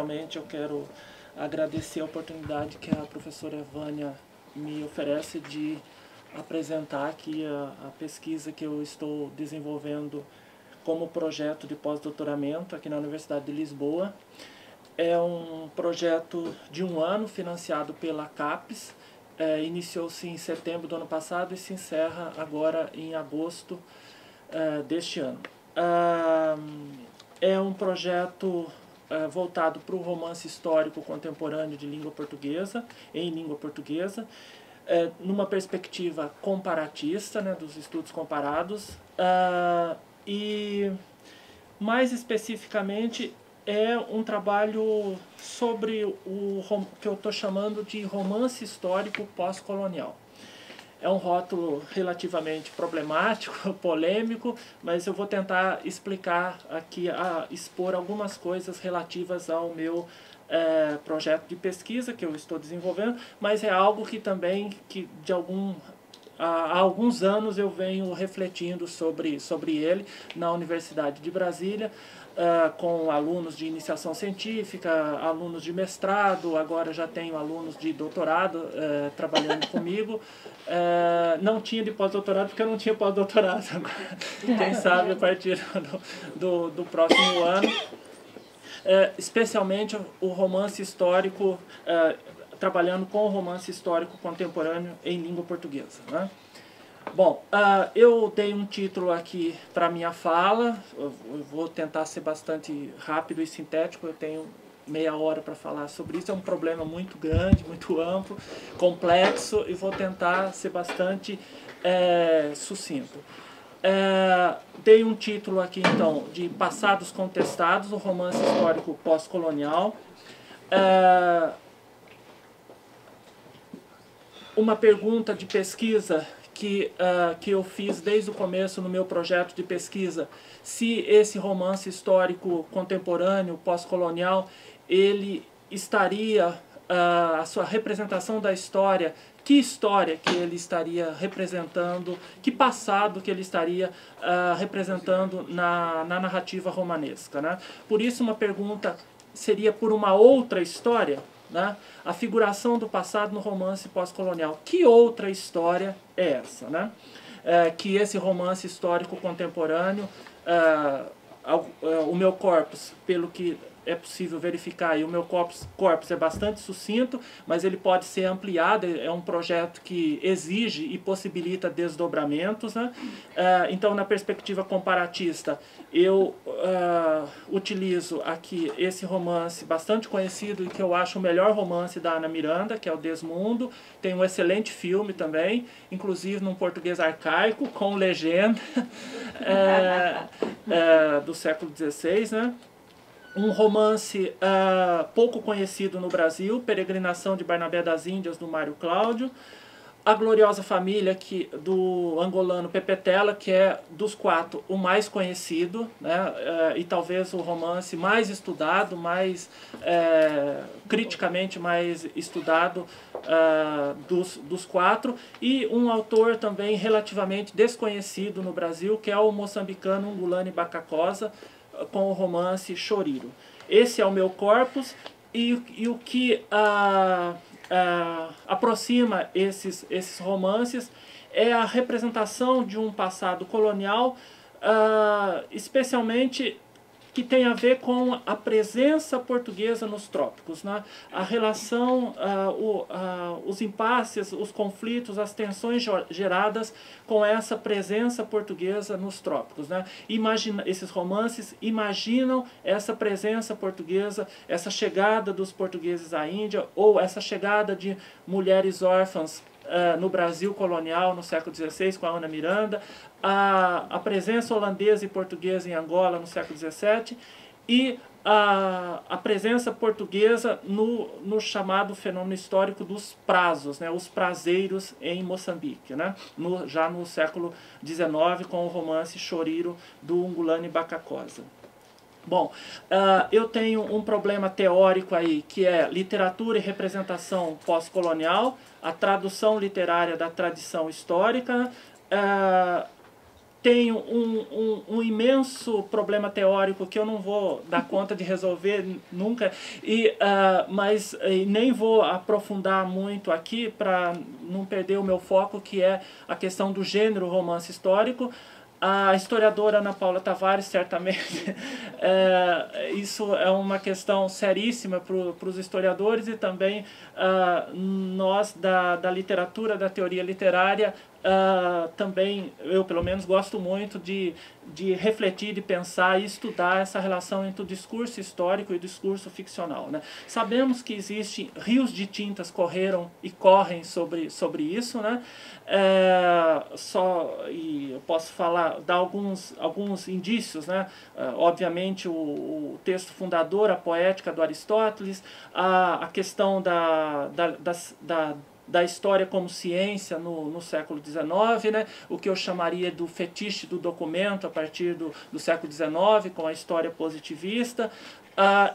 inicialmente eu quero agradecer a oportunidade que a professora Vânia me oferece de apresentar aqui a pesquisa que eu estou desenvolvendo como projeto de pós-doutoramento aqui na Universidade de Lisboa. É um projeto de 1 ano financiado pela CAPES, iniciou-se em setembro do ano passado e se encerra agora em agosto deste ano. É um projeto voltado para o romance histórico contemporâneo de língua portuguesa, em língua portuguesa, numa perspectiva comparatista, né, dos estudos comparados, e mais especificamente é um trabalho sobre o que eu estou chamando de romance histórico pós-colonial. É um rótulo relativamente problemático, polêmico, mas eu vou tentar explicar aqui, expor algumas coisas relativas ao meu projeto de pesquisa que eu estou desenvolvendo, mas é algo que também, há alguns anos eu venho refletindo sobre ele na Universidade de Brasília, com alunos de iniciação científica, alunos de mestrado, agora já tenho alunos de doutorado trabalhando comigo. Não tinha de pós-doutorado porque eu não tinha pós-doutorado. Quem sabe a partir do próximo ano. Especialmente o romance histórico, trabalhando com o romance histórico contemporâneo em língua portuguesa, né? Bom, eu dei um título aqui para minha fala, eu vou tentar ser bastante rápido e sintético, eu tenho meia hora para falar sobre isso, é um problema muito grande, muito amplo, complexo, e vou tentar ser bastante sucinto. Dei um título aqui então de Passados Contestados, o romance histórico pós-colonial. Uma pergunta de pesquisa que eu fiz desde o começo no meu projeto de pesquisa, se esse romance histórico contemporâneo, pós-colonial, ele estaria, a sua representação da história, que história que ele estaria representando, que passado que ele estaria representando na narrativa romanesca, né? Por isso uma pergunta seria por uma outra história, né? A figuração do passado no romance pós-colonial. Que outra história é essa, né? Que esse romance histórico contemporâneo, o meu corpus, pelo que é possível verificar, e o meu corpus é bastante sucinto, mas ele pode ser ampliado, é um projeto que exige e possibilita desdobramentos, né? Então, na perspectiva comparatista, eu utilizo aqui esse romance bastante conhecido e que eu acho o melhor romance da Ana Miranda, que é o Desmundo. Tem um excelente filme também, inclusive num português arcaico, com legenda, do século XVI, né? Um romance pouco conhecido no Brasil, Peregrinação de Barnabé das Índias, do Mário Cláudio. A Gloriosa Família, do angolano Pepetela, que é dos 4 o mais conhecido, né? E talvez o romance mais estudado, criticamente mais estudado dos 4. E um autor também relativamente desconhecido no Brasil, que é o moçambicano Ngulani Bacacosa, com o romance Choriro. Esse é o meu corpus, e o que aproxima esses romances é a representação de um passado colonial, especialmente que tem a ver com a presença portuguesa nos trópicos, né? A relação, os impasses, os conflitos, as tensões geradas com essa presença portuguesa nos trópicos, né? Esses romances imaginam essa presença portuguesa, essa chegada dos portugueses à Índia, ou essa chegada de mulheres órfãs no Brasil colonial no século XVI com a Ana Miranda, a presença holandesa e portuguesa em Angola no século XVII e a presença portuguesa no chamado fenômeno histórico dos prazos, né, os prazeiros em Moçambique, né, já no século XIX com o romance Choriro do Ngulani Bacacosa. Bom, eu tenho um problema teórico aí, que é literatura e representação pós-colonial, a tradução literária da tradição histórica. tem um imenso problema teórico que eu não vou dar conta de resolver nunca, mas nem vou aprofundar muito aqui para não perder o meu foco, que é a questão do gênero romance histórico. A historiadora Ana Paula Tavares, certamente, isso é uma questão seríssima para os historiadores, e também nós da literatura, da teoria literária, também, eu pelo menos gosto muito de refletir, de pensar e estudar essa relação entre o discurso histórico e o discurso ficcional, né? Sabemos que existem rios de tintas correram e correm sobre isso, né? E eu posso dar alguns indícios, né? Obviamente o texto fundador, a poética do Aristóteles, a questão da história como ciência no século XIX, né? O que eu chamaria do fetiche do documento a partir do século XIX, com a história positivista,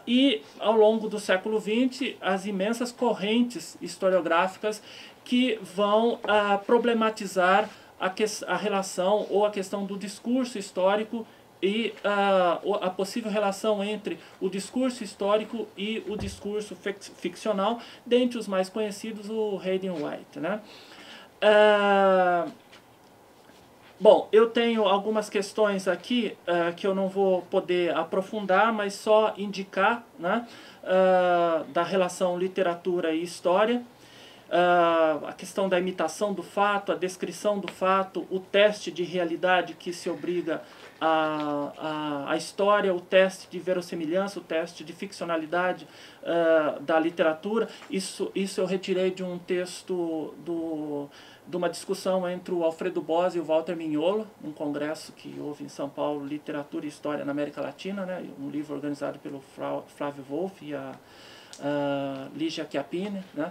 e ao longo do século XX, as imensas correntes historiográficas que vão problematizar a relação ou a questão do discurso histórico e a possível relação entre o discurso histórico e o discurso ficcional, dentre os mais conhecidos, o Hayden White, né? Bom, eu tenho algumas questões aqui que eu não vou poder aprofundar, mas só indicar, né, da relação literatura e história. A questão da imitação do fato, a descrição do fato, o teste de realidade que se obriga a história, o teste de verossimilhança, o teste de ficcionalidade da literatura. Isso eu retirei de um texto de uma discussão entre o Alfredo Bose e o Walter Mignolo, um congresso que houve em São Paulo, Literatura e História na América Latina, né, um livro organizado pelo Flávio Wolff e a Lígia Chiappini, né.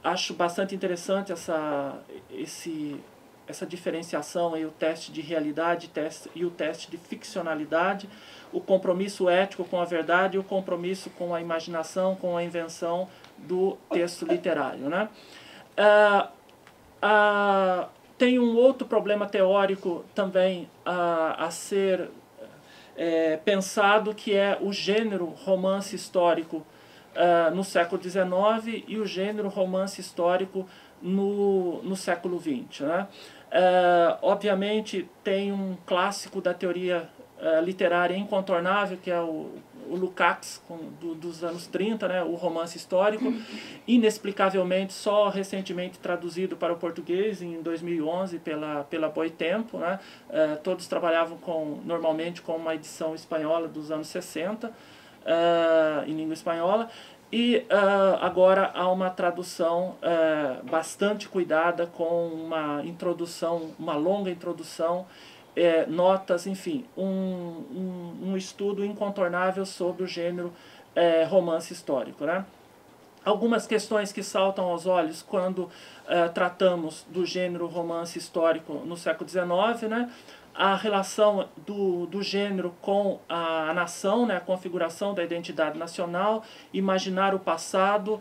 Acho bastante interessante essa diferenciação aí, o teste de realidade e o teste de ficcionalidade, o compromisso ético com a verdade e o compromisso com a imaginação, com a invenção do texto literário, né? Tem um outro problema teórico também a ser pensado, que é o gênero romance histórico no século XIX e o gênero romance histórico no século XX, né? Obviamente tem um clássico da teoria literária incontornável, que é o Lukács, dos anos 30, né? O romance histórico, inexplicavelmente só recentemente traduzido para o português em 2011 pela Boitempo, né? Todos trabalhavam normalmente com uma edição espanhola dos anos 60, em língua espanhola, e agora há uma tradução bastante cuidada, com uma introdução, uma longa introdução, notas, enfim, um estudo incontornável sobre o gênero romance histórico, né? Algumas questões que saltam aos olhos quando tratamos do gênero romance histórico no século XIX, né? A relação do gênero com a nação, né? A configuração da identidade nacional, imaginar o passado,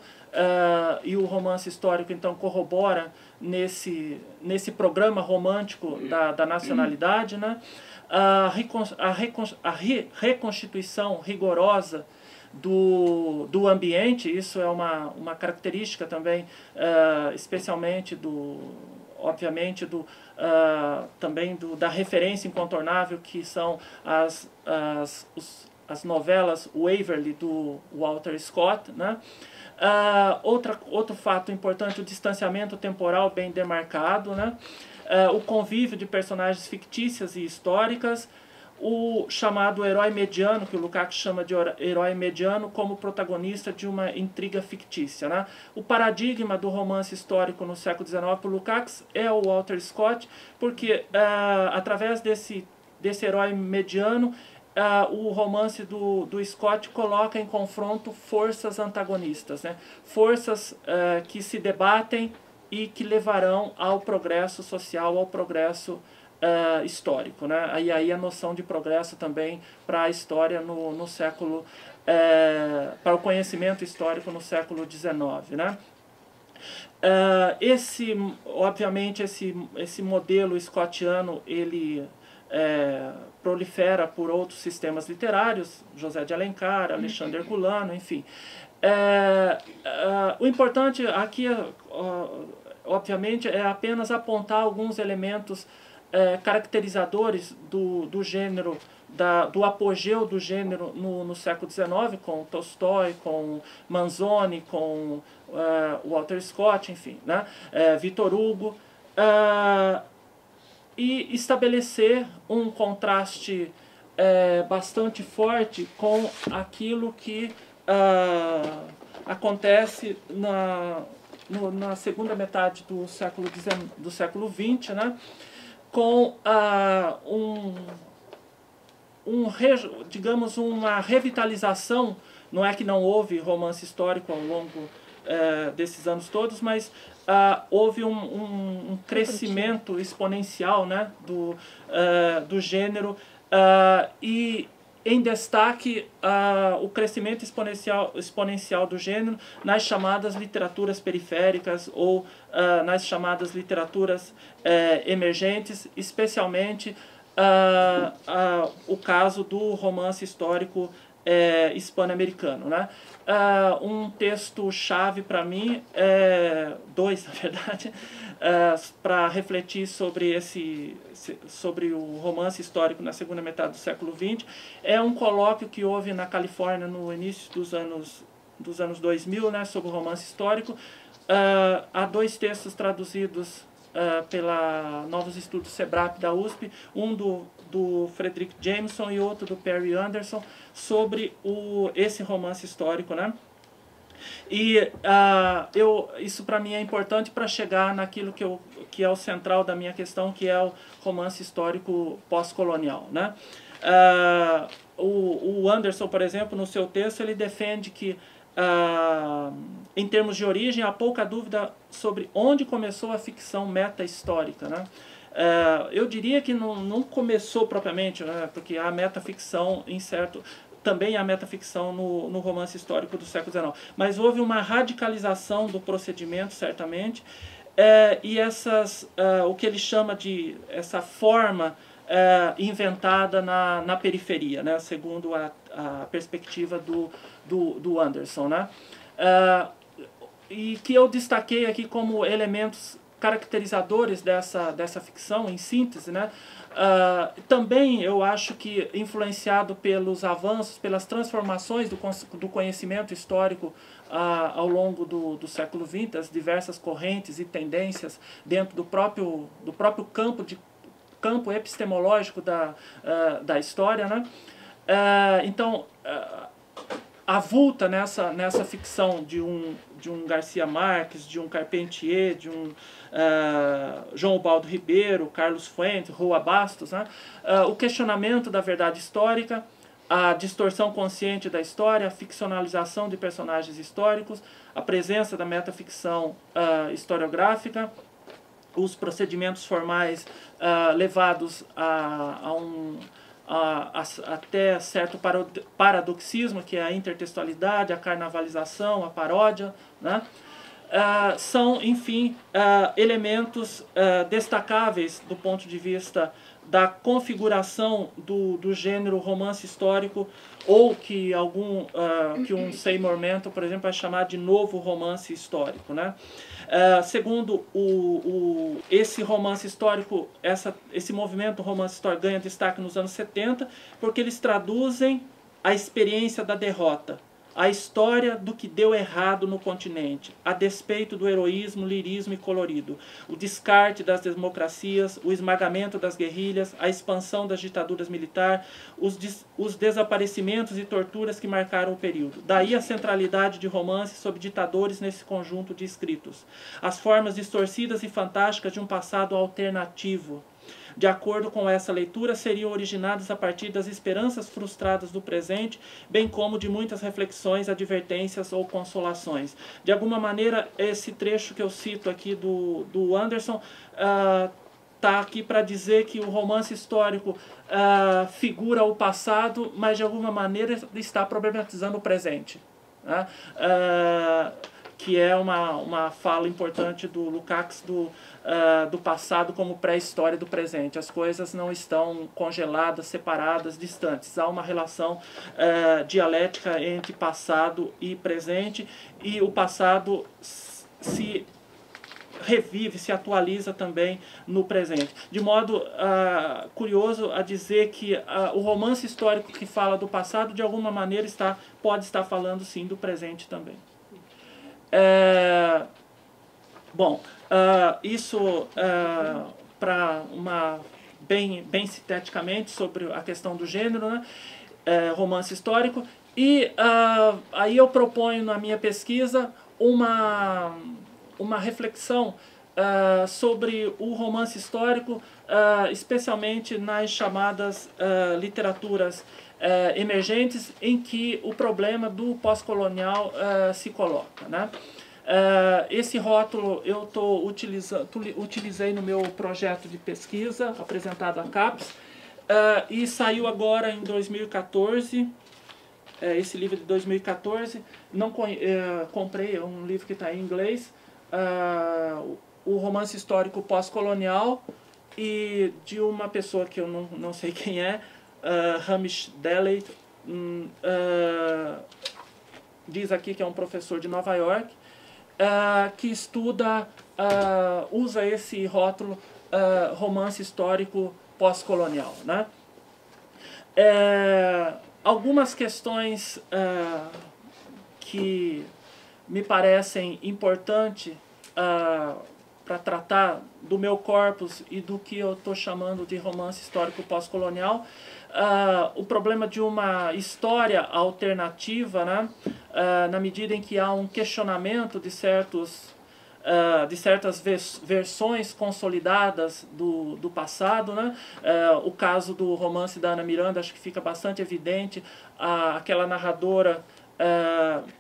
e o romance histórico então corrobora nesse programa romântico da nacionalidade, né? A reconstituição rigorosa do ambiente, isso é uma característica também, especialmente obviamente também da referência incontornável que são as novelas Waverly do Walter Scott, né? Outro fato importante, o distanciamento temporal bem demarcado, né? O convívio de personagens fictícias e históricas, o chamado herói mediano, que o Lukács chama de herói mediano, como protagonista de uma intriga fictícia, né? O paradigma do romance histórico no século XIX para o Lukács é o Walter Scott, porque através desse herói mediano, o romance do Scott coloca em confronto forças antagonistas, né? Forças que se debatem e que levarão ao progresso social, ao progresso histórico, né? E aí a noção de progresso também para a história no século, para o conhecimento histórico no século XIX, né? Obviamente, esse modelo scottiano, ele prolifera por outros sistemas literários, José de Alencar, Alexandre Herculano, enfim. O importante aqui, obviamente, é apenas apontar alguns elementos caracterizadores do gênero, do apogeu do gênero no século XIX, com Tolstói, com Manzoni, com Walter Scott, enfim, né? Victor Hugo, e estabelecer um contraste bastante forte com aquilo que acontece na segunda metade do século XX, né? Com digamos, uma revitalização. Não é que não houve romance histórico ao longo desses anos todos, mas houve um crescimento exponencial, né, do gênero, e em destaque o crescimento exponencial do gênero nas chamadas literaturas periféricas ou nas chamadas literaturas emergentes, especialmente o caso do romance histórico hispano-americano, né? Um texto-chave para mim, dois na verdade, para refletir sobre o romance histórico na segunda metade do século XX, é um colóquio que houve na Califórnia no início dos anos 2000, né, sobre o romance histórico. Há dois textos traduzidos pela Novos Estudos SEBRAP da USP, um do Frederick Jameson e outro do Perry Anderson, sobre esse romance histórico, né? E isso para mim é importante para chegar naquilo que é o central da minha questão, que é o romance histórico pós-colonial, né? O Anderson, por exemplo, no seu texto, ele defende que em termos de origem, há pouca dúvida sobre onde começou a ficção meta-histórica, né? Eu diria que não começou propriamente, né, porque há metaficção também há metaficção no romance histórico do século XIX, mas houve uma radicalização do procedimento, certamente, e o que ele chama de essa forma inventada na periferia, né, segundo a perspectiva do Anderson, né? E que eu destaquei aqui como elementos caracterizadores dessa ficção, em síntese, né? Também eu acho que influenciado pelos avanços, pelas transformações do conhecimento histórico ao longo do século XX, as diversas correntes e tendências dentro do próprio campo epistemológico da história, né? Então, avulta nessa ficção de um Garcia Marques, de um Carpentier, de um João Ubaldo Ribeiro, Carlos Fuentes, Rua Bastos, né? O questionamento da verdade histórica, a distorção consciente da história, a ficcionalização de personagens históricos, a presença da metaficção historiográfica, os procedimentos formais levados até certo paradoxismo, que é a intertextualidade, a carnavalização, a paródia, né? São, enfim, elementos destacáveis do ponto de vista da configuração do gênero romance histórico, ou que um Seymour Menton, por exemplo, vai chamar de novo romance histórico, né? Segundo esse romance histórico, esse movimento romance histórico ganha destaque nos anos 70, porque eles traduzem a experiência da derrota, a história do que deu errado no continente, a despeito do heroísmo, lirismo e colorido, o descarte das democracias, o esmagamento das guerrilhas, a expansão das ditaduras militares, os desaparecimentos e torturas que marcaram o período. Daí a centralidade de romance sob ditadores nesse conjunto de escritos. As formas distorcidas e fantásticas de um passado alternativo. De acordo com essa leitura, seriam originadas a partir das esperanças frustradas do presente, bem como de muitas reflexões, advertências ou consolações. De alguma maneira, esse trecho que eu cito aqui do Anderson está aqui para dizer que o romance histórico figura o passado, mas de alguma maneira está problematizando o presente, né? que é uma fala importante do Lukács do passado como pré-história do presente. As coisas não estão congeladas, separadas, distantes. Há uma relação dialética entre passado e presente, e o passado se revive, se atualiza também no presente. De modo curioso a dizer que o romance histórico que fala do passado, de alguma maneira, pode estar falando, sim, do presente também. Bom, isso para bem sinteticamente sobre a questão do gênero, né? Romance histórico. E aí eu proponho na minha pesquisa uma reflexão sobre o romance histórico, especialmente nas chamadas literaturas emergentes, em que o problema do pós-colonial se coloca, né? Esse rótulo eu utilizei no meu projeto de pesquisa apresentado à CAPES, e saiu agora em 2014. Esse livro de 2014, comprei, é um livro que está em inglês, o romance histórico pós-colonial, e de uma pessoa que eu não sei quem é, Hamish Deley, diz aqui que é um professor de Nova York, que usa esse rótulo romance histórico pós-colonial, né? Algumas questões que me parecem importantes para tratar do meu corpus e do que eu estou chamando de romance histórico pós-colonial, o problema de uma história alternativa, né? Na medida em que há um questionamento de certas versões consolidadas do passado, né? O caso do romance da Ana Miranda, acho que fica bastante evidente, aquela narradora,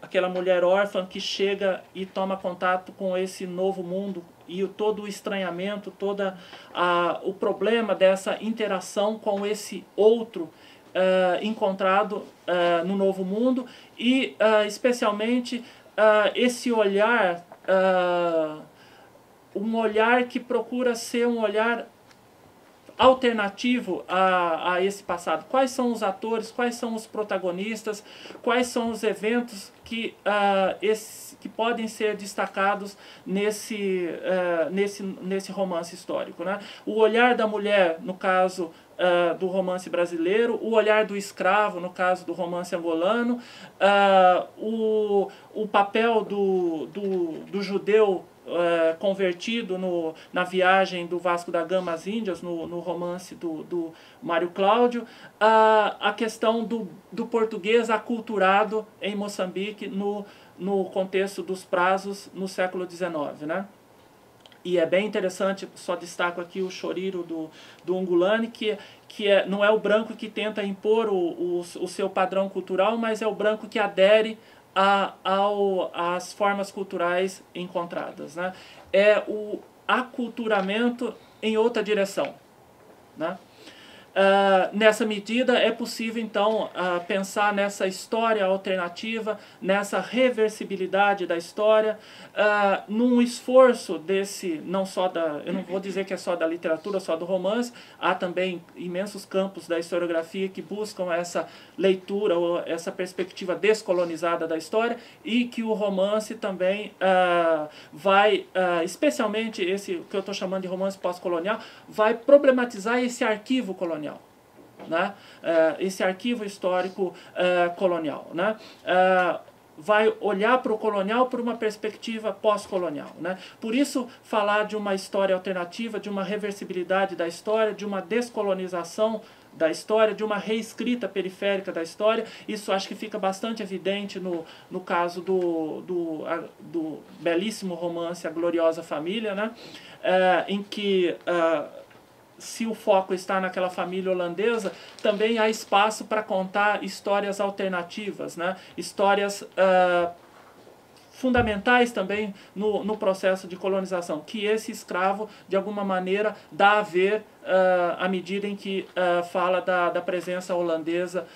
aquela mulher órfã que chega e toma contato com esse novo mundo, e todo o estranhamento, o problema dessa interação com esse outro encontrado no novo mundo, e especialmente esse olhar, um olhar que procura ser um olhar alternativo a esse passado. Quais são os atores, quais são os protagonistas, quais são os eventos que podem ser destacados nesse romance histórico, né? O olhar da mulher, no caso do romance brasileiro, o olhar do escravo, no caso do romance angolano, o papel do judeu convertido na viagem do Vasco da Gama às Índias, no romance do Mário Cláudio, a questão do português aculturado em Moçambique no contexto dos prazos no século XIX, né? E é bem interessante, só destaco aqui o choriro do Ungulani, que não é o branco que tenta impor o seu padrão cultural, mas é o branco que adere às formas culturais encontradas, né? É o aculturamento em outra direção, né? Nessa medida é possível então pensar nessa história alternativa, nessa reversibilidade da história, num esforço desse, eu não vou dizer que é só da literatura, só do romance, há também imensos campos da historiografia que buscam essa leitura ou essa perspectiva descolonizada da história, e que o romance também vai, especialmente esse que eu estou chamando de romance pós-colonial, vai problematizar esse arquivo colonial, né? Esse arquivo histórico colonial, né? Vai olhar para o colonial por uma perspectiva pós-colonial, né? Por isso, falar de uma história alternativa, de uma reversibilidade da história, de uma descolonização da história, de uma reescrita periférica da história, isso acho que fica bastante evidente no caso do belíssimo romance A Gloriosa Família, né? Em que se o foco está naquela família holandesa, também há espaço para contar histórias alternativas, né? Histórias fundamentais também no processo de colonização, que esse escravo, de alguma maneira, dá a ver à medida em que fala da presença holandesa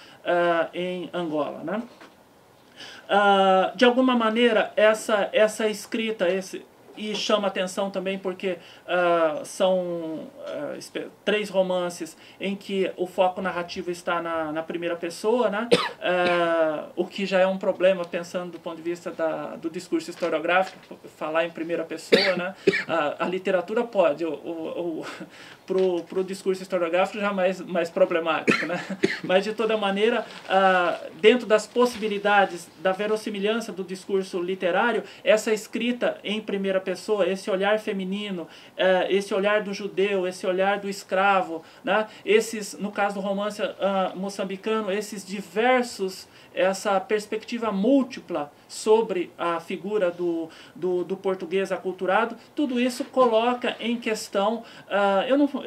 em Angola, né? De alguma maneira, essa escrita, e chama atenção também porque são 3 romances em que o foco narrativo está na primeira pessoa, né? O que já é um problema pensando do ponto de vista do discurso historiográfico, falar em primeira pessoa, né? A literatura pode, para o discurso historiográfico já mais problemático, né? Mas de toda maneira, dentro das possibilidades da verossimilhança do discurso literário, essa escrita em primeira pessoa, esse olhar feminino, esse olhar do judeu, esse olhar do escravo, né? No caso do romance moçambicano, esses diversos, essa perspectiva múltipla sobre a figura do português aculturado, tudo isso coloca em questão,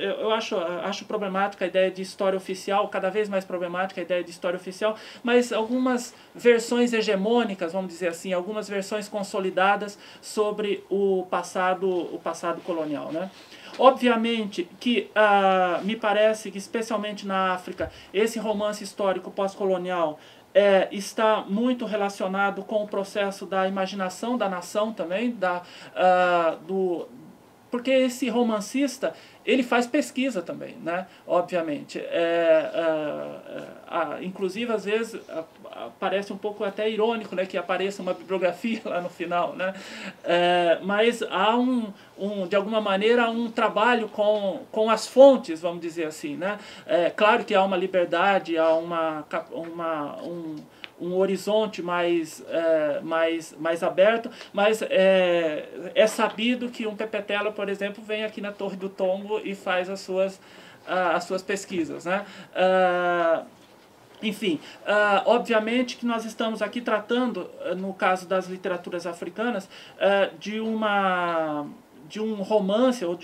eu acho problemática a ideia de história oficial, cada vez mais problemática a ideia de história oficial, mas algumas versões hegemônicas, vamos dizer assim, algumas versões consolidadas sobre o passado colonial, né? Obviamente que me parece que, especialmente na África, esse romance histórico pós-colonial está muito relacionado com o processo da imaginação da nação também, porque esse romancista, ele faz pesquisa também, né? Obviamente. Inclusive, às vezes, parece um pouco até irônico, né, que apareça uma bibliografia lá no final, né? Mas há de alguma maneira, um trabalho com as fontes, vamos dizer assim, né? Claro que há uma liberdade, há um horizonte mais aberto, mas é sabido que um Pepetela, por exemplo, vem aqui na Torre do Tombo e faz as suas pesquisas, né? Enfim, obviamente que nós estamos aqui tratando, no caso das literaturas africanas, de um romance ou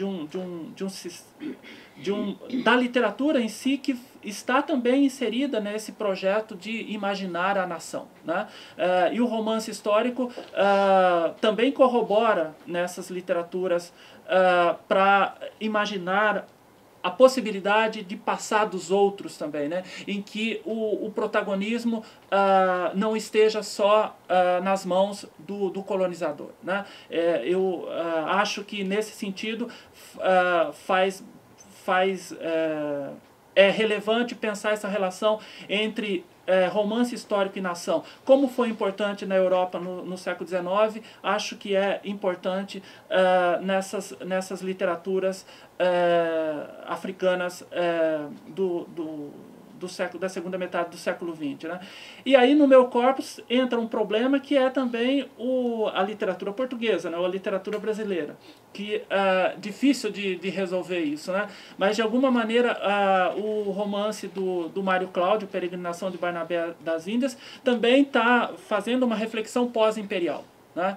da literatura em si que está também inserida nesse projeto de imaginar a nação, né? E o romance histórico também corrobora nessas literaturas para imaginar a possibilidade de passar dos outros também, né? Em que o protagonismo não esteja só nas mãos do colonizador, né? Eu acho que nesse sentido é relevante pensar essa relação entre romance histórico e nação. Como foi importante na Europa no século XIX, acho que é importante nessas literaturas africanas da segunda metade do século XX, né? E aí no meu corpus entra um problema que é também a literatura portuguesa, né? Ou a literatura brasileira, que é difícil de resolver isso, né? Mas de alguma maneira o romance do Mário Cláudio, Peregrinação de Barnabé das Índias, também está fazendo uma reflexão pós-imperial, né?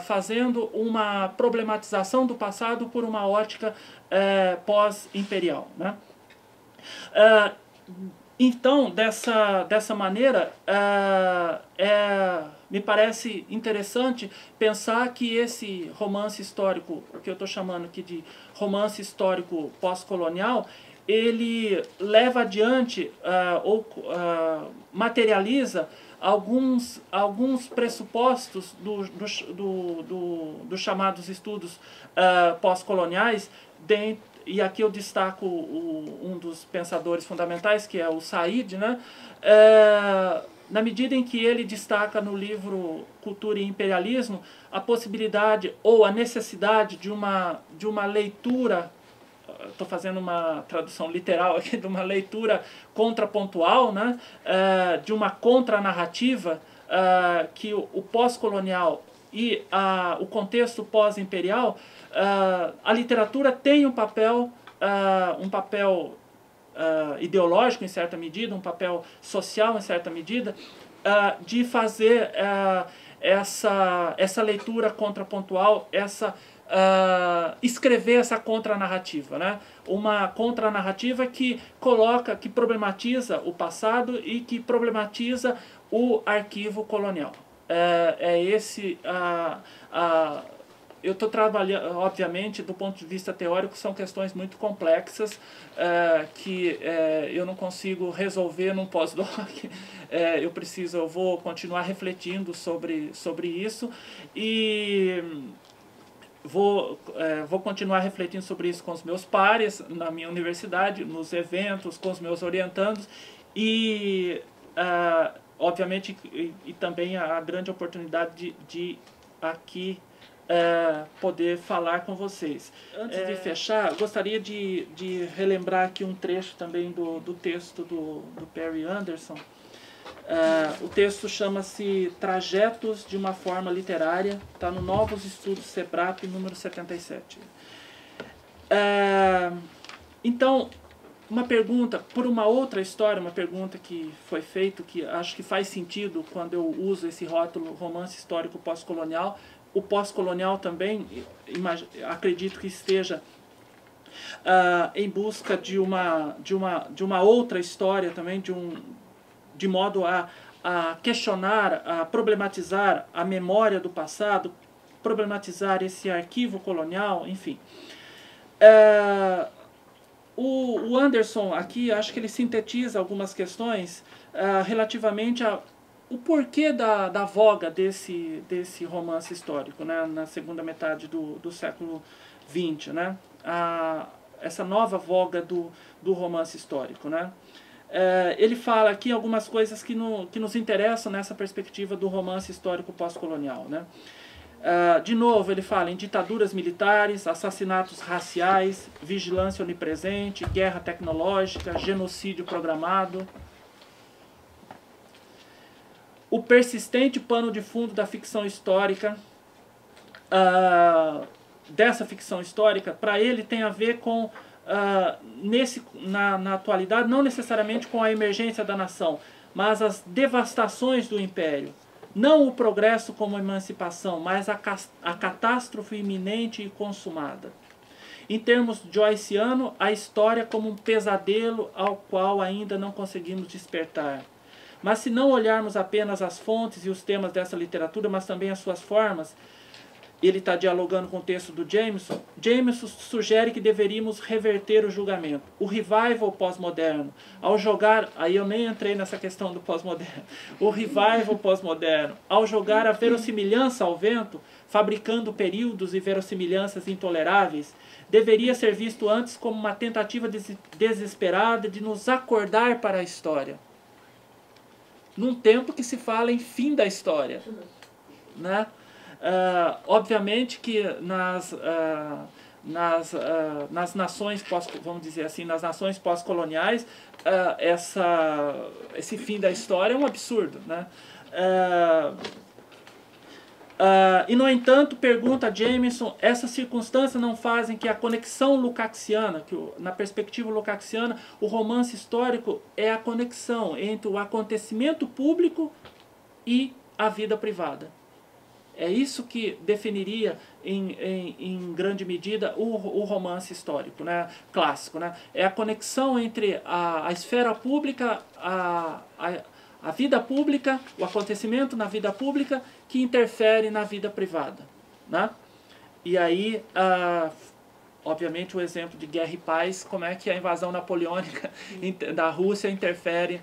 Fazendo uma problematização do passado por uma ótica pós-imperial, né? Então, dessa maneira, me parece interessante pensar que esse romance histórico, o que eu estou chamando aqui de romance histórico pós-colonial, ele leva adiante ou materializa alguns pressupostos dos chamados estudos pós-coloniais, e aqui eu destaco um dos pensadores fundamentais, que é o Said, né? Na medida em que ele destaca no livro Cultura e Imperialismo a possibilidade ou a necessidade de uma leitura, estou fazendo uma tradução literal aqui, de uma leitura contrapontual, né? De uma contranarrativa, que o pós-colonial e o contexto pós-imperial, a literatura tem um papel ideológico em certa medida, um papel social em certa medida, de fazer essa leitura contrapontual, escrever essa contranarrativa, né? Uma contranarrativa que problematiza o passado e que problematiza o arquivo colonial. Esse eu estou trabalhando, obviamente, do ponto de vista teórico, são questões muito complexas que eu não consigo resolver num pós-doc. Eu vou continuar refletindo sobre isso e vou continuar refletindo sobre isso com os meus pares na minha universidade, nos eventos, com os meus orientandos e, obviamente, e também a grande oportunidade de aqui poder falar com vocês. Antes de fechar, gostaria de relembrar aqui um trecho também do texto do Perry Anderson. O texto chama-se Trajetos de uma Forma Literária, está no Novos Estudos SEBRAP, número 77. Então, uma pergunta, por uma outra história, uma pergunta que foi feita, que acho que faz sentido quando eu uso esse rótulo romance histórico pós-colonial. O pós-colonial também, acredito que esteja em busca de uma outra história também, de modo a questionar, a problematizar a memória do passado, problematizar esse arquivo colonial, enfim. O Anderson aqui, acho que ele sintetiza algumas questões relativamente o porquê da voga desse romance histórico, né, na segunda metade do século XX, né, essa nova voga do romance histórico, né. Ele fala aqui algumas coisas que nos interessam nessa perspectiva do romance histórico pós-colonial, né. De novo, ele fala em ditaduras militares, assassinatos raciais, vigilância onipresente, guerra tecnológica, genocídio programado. O persistente pano de fundo da ficção histórica, dessa ficção histórica, para ele tem a ver com, na atualidade, não necessariamente com a emergência da nação, mas as devastações do império. Não o progresso como emancipação, mas a catástrofe iminente e consumada. Em termos joyciano, a história como um pesadelo ao qual ainda não conseguimos despertar. Mas se não olharmos apenas as fontes e os temas dessa literatura, mas também as suas formas, ele está dialogando com o texto do Jameson. Jameson sugere que deveríamos reverter o julgamento. O revival pós-moderno, ao jogar, aí eu nem entrei nessa questão do pós-moderno, o revival pós-moderno, ao jogar a verossimilhança ao vento, fabricando períodos e verossimilhanças intoleráveis, deveria ser visto antes como uma tentativa desesperada de nos acordar para a história. Num tempo que se fala em fim da história, né? Obviamente que nas nações vamos dizer assim, nas nações pós-coloniais, esse fim da história é um absurdo, né? E no entanto, pergunta Jameson, essas circunstâncias não fazem que a conexão lukácsiana, na perspectiva lukácsiana, o romance histórico é a conexão entre o acontecimento público e a vida privada. É isso que definiria, em grande medida, o romance histórico, né, clássico, né? É a conexão entre a esfera pública, a vida pública, o acontecimento na vida pública que interfere na vida privada, né? E aí, obviamente, o exemplo de Guerra e Paz, como é que a invasão napoleônica da Rússia interfere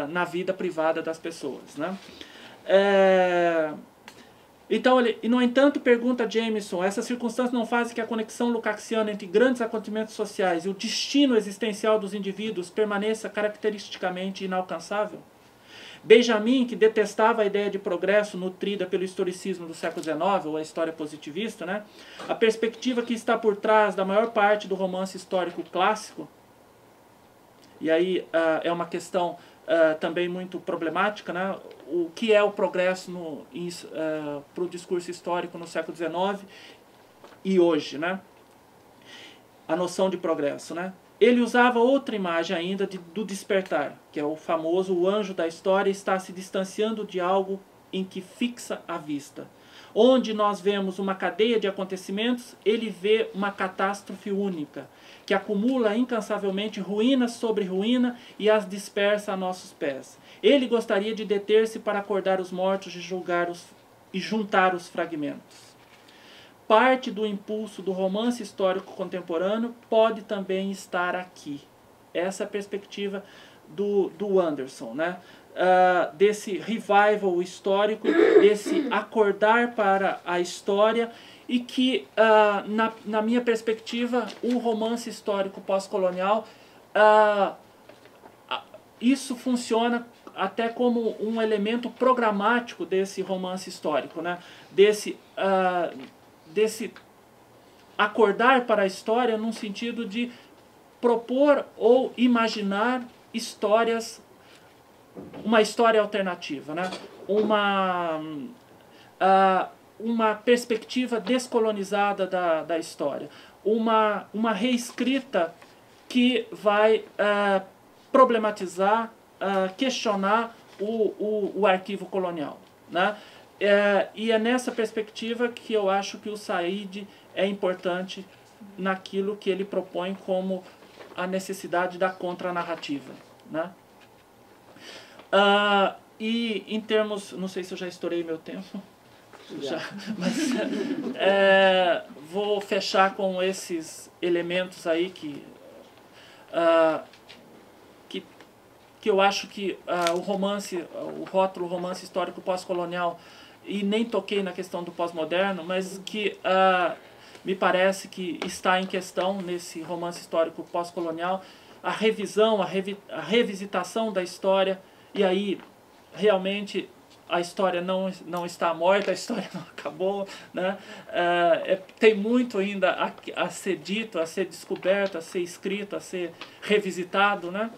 na vida privada das pessoas, né? Então, e no entanto, pergunta Jameson, essas circunstâncias não fazem que a conexão lukácsiana entre grandes acontecimentos sociais e o destino existencial dos indivíduos permaneça caracteristicamente inalcançável? Benjamin, que detestava a ideia de progresso nutrida pelo historicismo do século XIX, ou a história positivista, né? A perspectiva que está por trás da maior parte do romance histórico clássico, e aí é uma questão também muito problemática, né? O que é o progresso para o discurso histórico no século XIX e hoje, né? A noção de progresso, né? Ele usava outra imagem ainda do despertar, que é o famoso o anjo da história está se distanciando de algo em que fixa a vista. Onde nós vemos uma cadeia de acontecimentos, ele vê uma catástrofe única, que acumula incansavelmente ruína sobre ruína e as dispersa a nossos pés. Ele gostaria de deter-se para acordar os mortos e juntar os fragmentos. parte do impulso do romance histórico contemporâneo pode também estar aqui. Essa é a perspectiva do Anderson, né? Desse revival histórico, desse acordar para a história, e que, na minha perspectiva, o romance histórico pós-colonial, isso funciona até como um elemento programático desse romance histórico, né? Desse acordar para a história num sentido de propor ou imaginar histórias, uma história alternativa, né? Uma perspectiva descolonizada da história, uma reescrita que vai problematizar, questionar o arquivo colonial, né? E é nessa perspectiva que eu acho que o Said é importante naquilo que ele propõe como a necessidade da contranarrativa, né? E em termos, não sei se eu já estourei meu tempo, já, mas vou fechar com esses elementos aí que eu acho que o rótulo romance histórico pós-colonial, e nem toquei na questão do pós-moderno, mas que me parece que está em questão nesse romance histórico pós-colonial, a revisão, a revisitação da história, e aí realmente a história não está morta, a história não acabou, né? Tem muito ainda a ser dito, a ser descoberto, a ser escrito, a ser revisitado, né?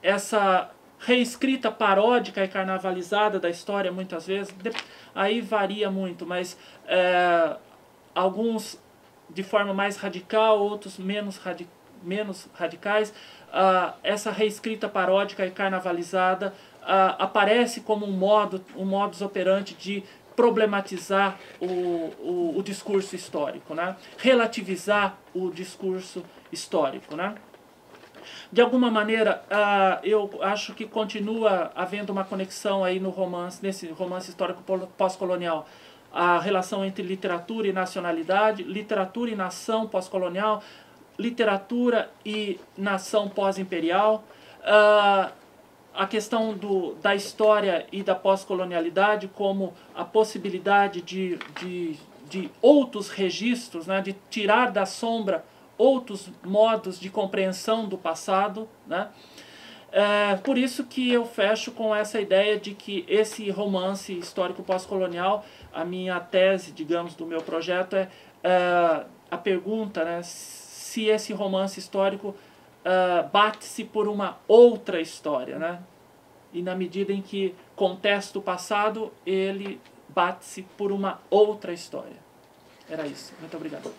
Essa reescrita paródica e carnavalizada da história, muitas vezes, aí varia muito, mas alguns de forma mais radical, outros menos radicais. Essa reescrita paródica e carnavalizada aparece como um modus operandi de problematizar o discurso histórico, né? Relativizar o discurso histórico, né? De alguma maneira, eu acho que continua havendo uma conexão aí no romance, nesse romance histórico pós-colonial, a relação entre literatura e nacionalidade, literatura e nação pós-colonial, literatura e nação pós-imperial, a questão da história e da pós-colonialidade como a possibilidade de outros registros, né, de tirar da sombra outros modos de compreensão do passado, né? Por isso que eu fecho com essa ideia de que esse romance histórico pós-colonial, a minha tese, digamos, do meu projeto é a pergunta, né, se esse romance histórico bate-se por uma outra história, né? E na medida em que contesta o passado, ele bate-se por uma outra história. Era isso. Muito obrigado.